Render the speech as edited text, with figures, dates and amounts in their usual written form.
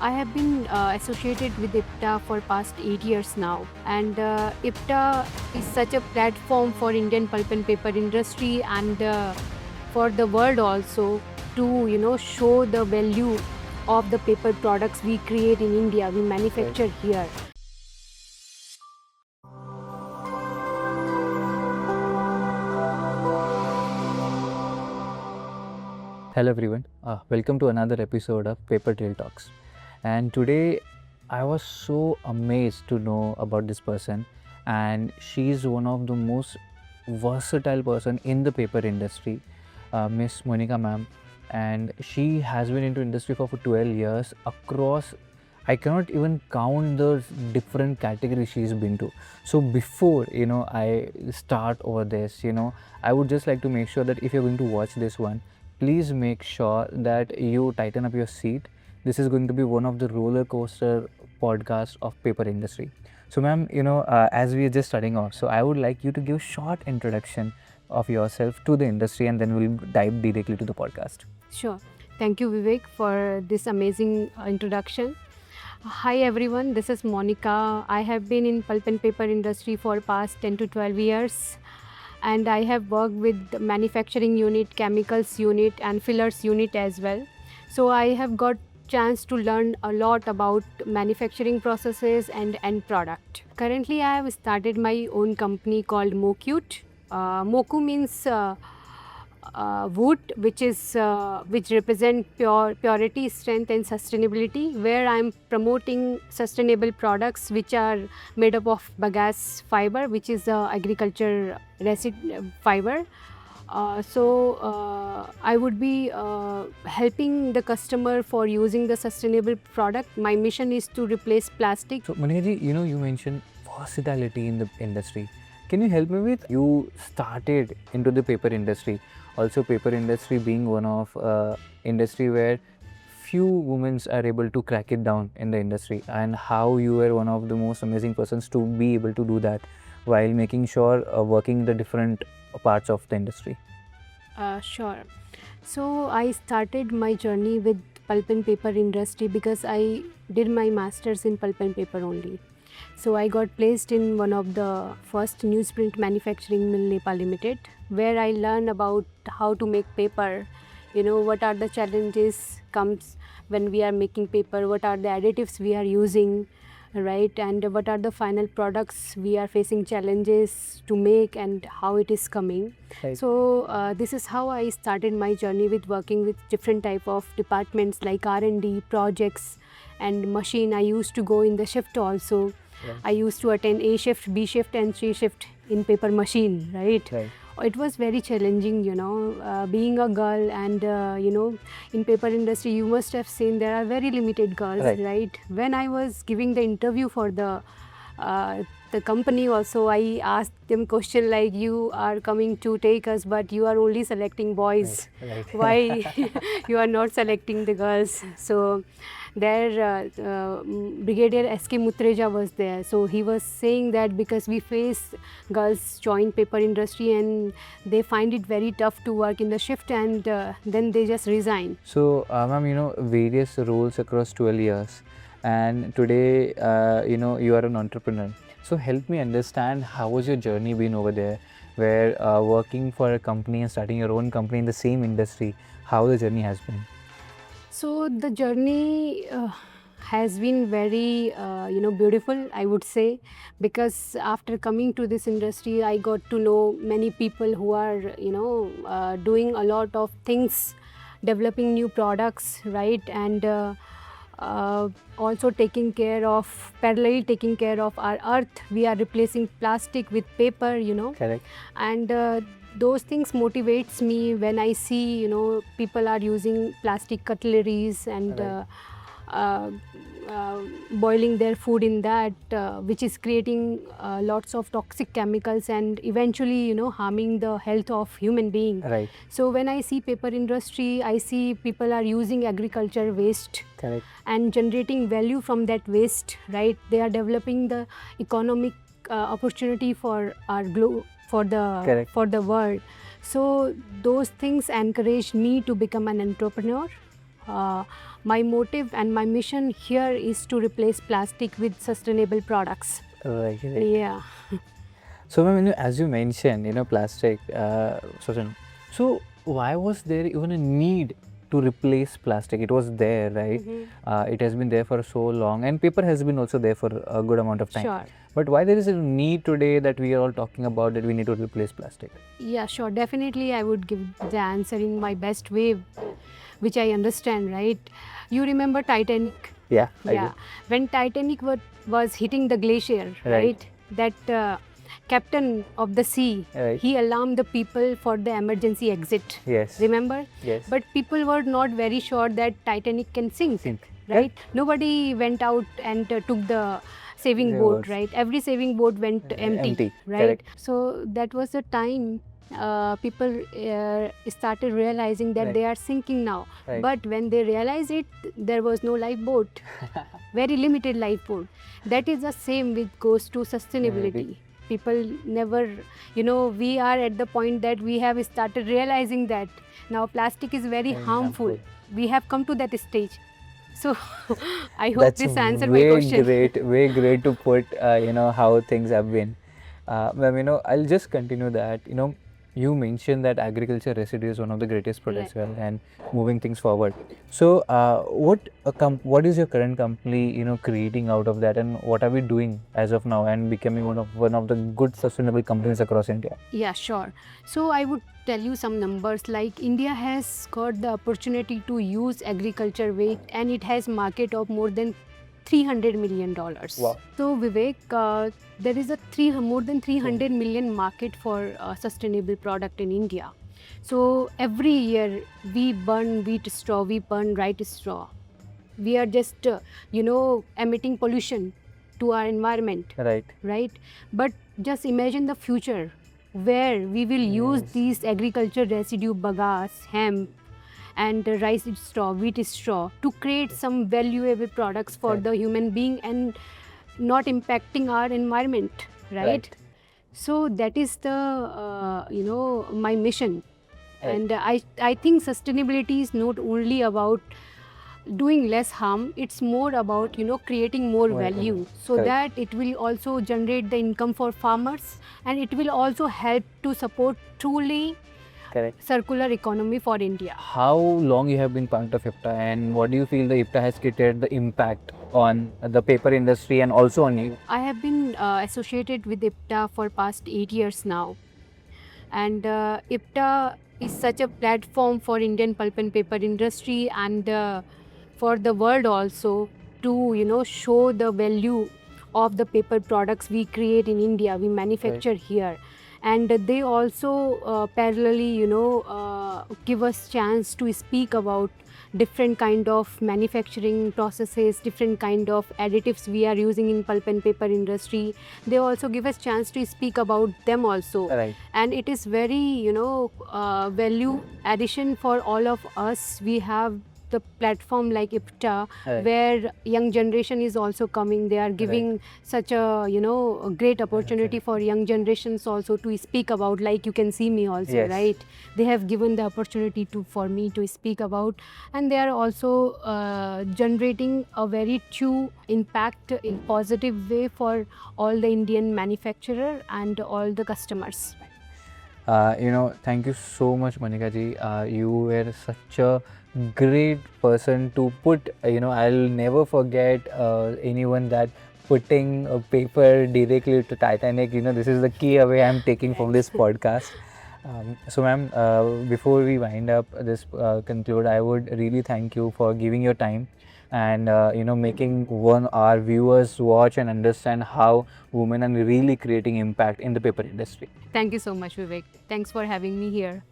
I have been associated with IPTA for past 8 years now, and IPTA is such a platform for Indian pulp and paper industry and for the world also to show the value of the paper products we create in India, we manufacture here. Hello everyone, welcome to another episode of Paper Trail Talks. And today I was so amazed to know about this person, and she is one of the most versatile person in the paper industry, Miss Monika ma'am. And she has been into industry for 12 years across. I cannot even count the different categories she's been to. So before I start over this, I would just like to make sure that if you're going to watch this one, please make sure that you tighten up your seat. This is going to be one of the roller coaster podcasts of paper industry. So ma'am, as we are just starting off, so I would like you to give short introduction of yourself to the industry, and then we'll dive directly to the podcast. Sure. Thank you, Vivek, for this amazing introduction. Hi everyone, this is Monika. I have been in pulp and paper industry for past 10 to 12 years, and I have worked with the manufacturing unit, chemicals unit and fillers unit as well. So I have got chance to learn a lot about manufacturing processes and end product. Currently I have started my own company called Mokuit. Moku means wood, which represent purity, strength and sustainability, where I'm promoting sustainable products which are made up of bagasse fiber, which is agriculture fiber. I would be helping the customer for using the sustainable product. My mission is to replace plastic. So Monika ji, you mentioned versatility in the industry. Can you help me with, you started into the paper industry, also paper industry being one of industry where few women are able to crack it down in the industry, and how you were one of the most amazing persons to be able to do that while making sure working the different parts of the industry. Sure. So I started my journey with pulp and paper industry because I did my masters in pulp and paper only. So I got placed in one of the first newsprint manufacturing mill, Nepal Limited, where I learned about how to make paper. What are the challenges comes when we are making paper, what are the additives we are using, right, and what are the final products we are facing challenges to make and how it is coming. Right. So this is how I started my journey with working with different type of departments like R&D, projects and machine. I used to go in the shift also. Yeah. I used to attend A shift, B shift and C shift in paper machine, right? Right. It was very challenging, being a girl, and in paper industry you must have seen there are very limited girls, right? When I was giving the interview for the company also, I asked them question like, you are coming to take us but you are only selecting boys, Right. why you are not selecting the girls? So there Brigadier S.K. Mutreja was there, so he was saying that because we face girls join paper industry and they find it very tough to work in the shift, and then they just resign. So ma'am, various roles across 12 years, and today you are an entrepreneur. So help me understand, how was your journey been over there, where working for a company and starting your own company in the same industry, how the journey has been? So the journey has been very beautiful, I would say, because after coming to this industry I got to know many people who are doing a lot of things, developing new products, right, and also parallelly taking care of our earth. We are replacing plastic with paper, Correct. and those things motivates me when I see people are using plastic cutleries and boiling their food in that, which is creating lots of toxic chemicals and eventually harming the health of human being. Right. So when I see paper industry, I see people are using agriculture waste. Correct. And generating value from that waste, right? They are developing the economic opportunity for our for the world. So those things encouraged me to become an entrepreneur My motive and my mission here is to replace plastic with sustainable products. Right. Yeah. So, ma'am, as you mentioned, plastic, so why was there even a need to replace plastic? It was there, right? It has been there for so long, and paper has been also there for a good amount of time. Sure. But why there is a need today that we are all talking about that we need to replace plastic? Yeah, sure. Definitely, I would give the answer in my best way, which I understand, right? You remember Titanic? Yeah, I Yeah. When Titanic was hitting the glacier, Right. that captain of the sea, Right. he alarmed the people for the emergency exit. Yes. Remember? Yes. But people were not very sure that Titanic can sink. Sink. Right? Nobody went out and took the saving There boat, was. right? Every saving boat went empty, right? Correct. So that was the time people started realizing that Right. they are sinking now. Right. But when they realized it, there was no lifeboat, very limited lifeboat. That is the same with goes to sustainability. People never, we are at the point that we have started realizing that now plastic is very harmful. We have come to that stage. So I hope That's this answered my question. way great to put, how things have been. Ma'am, I'll just continue that. You mentioned that agriculture residue is one of the greatest products, well, and moving things forward. So, what is your current company, creating out of that, and what are we doing as of now, and becoming one of the good sustainable companies across India? Yeah, sure. So I would tell you some numbers, like India has got the opportunity to use agriculture waste, and it has market of more than $300 million. Wow. So Vivek, there is more than 300 million market for sustainable product in India. So every year we burn wheat straw, we burn rice straw. We are just emitting pollution to our environment, Right. But just imagine the future where we will use these agriculture residue, bagasse, hemp, and rice straw, wheat straw to create some valuable products for Right. the human being and not impacting our environment, right? So that is the my mission. Right. And I think sustainability is not only about doing less harm, it's more about creating more value, so that it will also generate the income for farmers, and it will also help to support truly Correct. circular economy for India. How long you have been part of IPTA, and what do you feel the IPTA has created the impact on the paper industry and also on you? I have been associated with IPTA for past 8 years now, and IPTA is such a platform for Indian pulp and paper industry, and for the world also, to show the value of the paper products we create in India, we manufacture here. And they also parallelly give us chance to speak about different kind of manufacturing processes, different kind of additives we are using in pulp and paper industry. They also give us chance to speak about them also. Right. And it is very value addition for all of us. We have the platform like IPTA, where young generation is also coming. They are giving such a a great opportunity for young generations also to speak about, like you can see me also, right? They have given the opportunity for me to speak about, and they are also generating a very true impact in positive way for all the Indian manufacturer and all the customers. Thank you so much, Monika ji. You were such a great person to put, I'll never forget anyone that putting a paper directly to Titanic. This is the key away I'm taking from this podcast. So, ma'am, before we wind up this conclude, I would really thank you for giving your time and making our viewers watch and understand how women are really creating impact in the paper industry. Thank you so much, Vivek. Thanks for having me here.